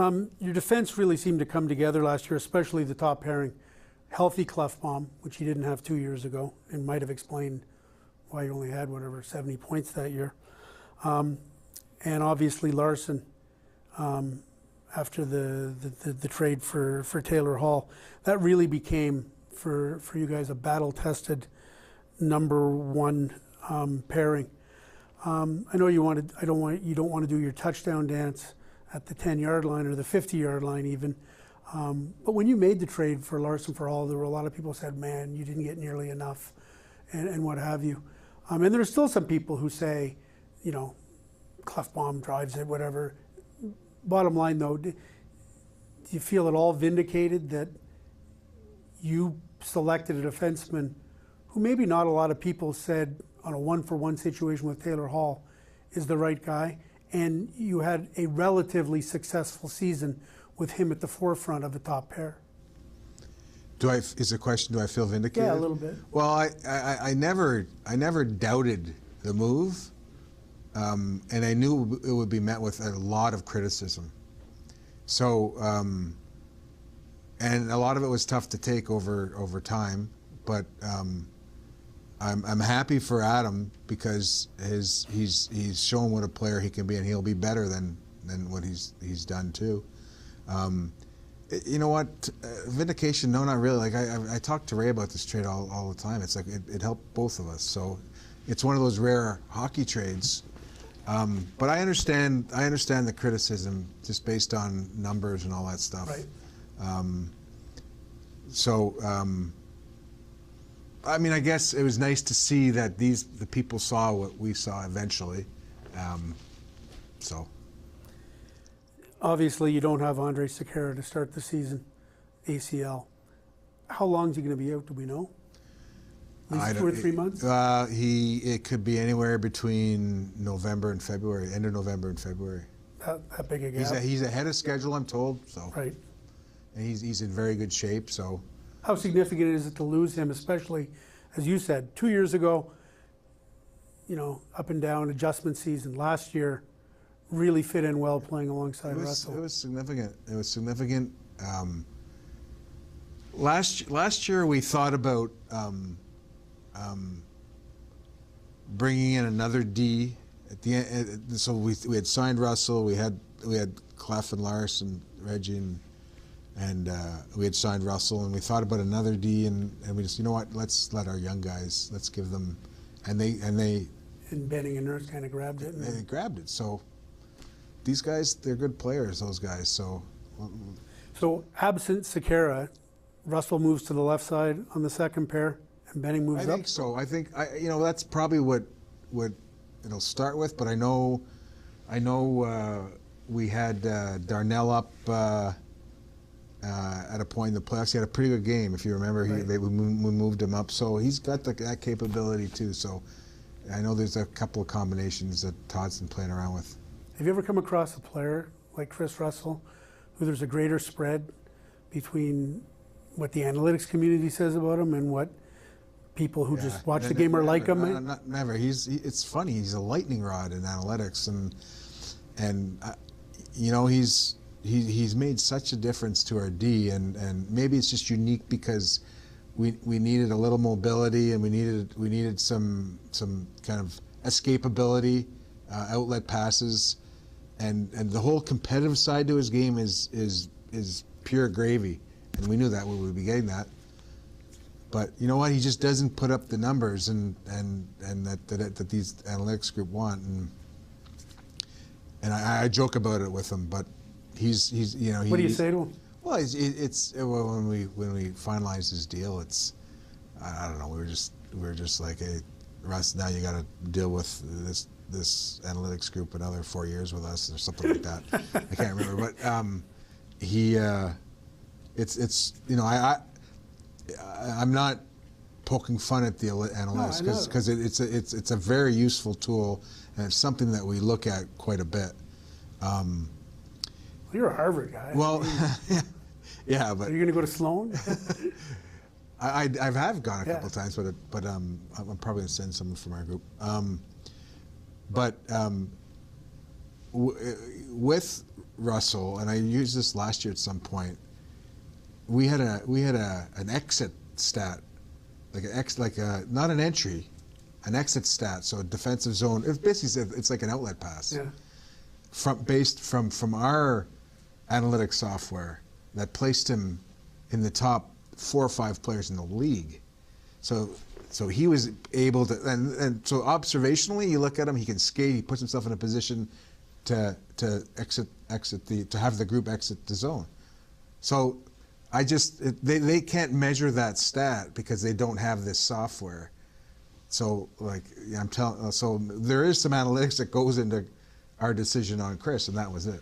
Your defense really seemed to come together last year, especially the top pairing. Healthy Klefbom, which he didn't have 2 years ago, and might have explained why he only had, 70 points that year. And obviously Larson, after the trade for Taylor Hall. That really became, for you guys, a battle-tested #1 pairing. I know you don't want to do your touchdown dance at the 10-yard line or the 50-yard line even. But when you made the trade for Larson for Hall, there were a lot of people who said, man, you didn't get nearly enough and what have you. And there's still some people who say, Klefbom drives it, whatever. Bottom line though, do you feel at all vindicated that you selected a defenseman who maybe not a lot of people said on a 1-for-1 situation with Taylor Hall is the right guy, and you had a relatively successful season with him at the forefront of a top pair? Is the question, do I feel vindicated? Yeah, a little bit. Well, I never doubted the move, and I knew it would be met with a lot of criticism. So, and a lot of it was tough to take over time, but I'm happy for Adam because he's shown what a player he can be, and he'll be better than what he's done too. You know what? Vindication? No, not really. Like I talk to Ray about this trade all the time. It's like it helped both of us. So it's one of those rare hockey trades. But I understand the criticism just based on numbers and all that stuff. Right. I mean, I guess it was nice to see that the people saw what we saw eventually. Obviously, you don't have Andre Sekera to start the season, ACL. How long is he going to be out? Do we know? At least 2 or 3 months? It could be anywhere between November and February, end of November and February. That big a gap? He's ahead of schedule, I'm told. So. Right. And he's in very good shape. So. How significant is it to lose him, especially, as you said, 2 years ago, up and down adjustment season. Last year, really fit in well playing alongside Russell. It was significant. It was significant. Last year we thought about bringing in another D at the end. So we had signed Russell. We had Clef and Larson, Reggie, and we had signed Russell, and we thought about another D, and we just, let's let our young guys, let's give them, and Benning and Nurse kind of grabbed it. They grabbed it. So these guys, they're good players, those guys. So absent Sekera, Russell moves to the left side on the second pair, and Benning moves up? I think so. I think, that's probably what it'll start with, but I know we had Darnell up at a point in the playoffs. He had a pretty good game, if you remember. Right. We moved him up, so he's got that capability too. So I know there's a couple of combinations that Todd's been playing around with. Have you ever come across a player like Chris Russell, who there's a greater spread between what the analytics community says about him and what people who just watch the game are like him? Never. It's funny. He's a lightning rod in analytics, and he's made such a difference to our D, and maybe it's just unique because we needed a little mobility, and we needed some kind of escapability, outlet passes, and the whole competitive side to his game is pure gravy, and we knew that we would be getting that. But you know what? He just doesn't put up the numbers and that these analytics group want, and I joke about it with him, but he's What do you say to him? Well, it's when we finalized his deal, I don't know, we were just like, hey, Russ, now you got to deal with this analytics group another 4 years with us or something like that. I can't remember, but I'm not poking fun at the analytics because it's a very useful tool, and it's something that we look at quite a bit. You're a Harvard guy. Well, yeah, but are you going to go to Sloan? I have gone a couple of times, but I'm probably going to send someone from our group. With Russell, and I used this last year at some point. We had an exit stat, not an entry, an exit stat. So defensive zone. It's basically it's like an outlet pass. Yeah. From our analytics software that placed him in the top 4 or 5 players in the league. So he was able to, and so observationally, you look at him, he can skate, he puts himself in a position to have the group exit the zone. So they can't measure that stat because they don't have this software. So so there is some analytics that goes into our decision on Chris, and that was it.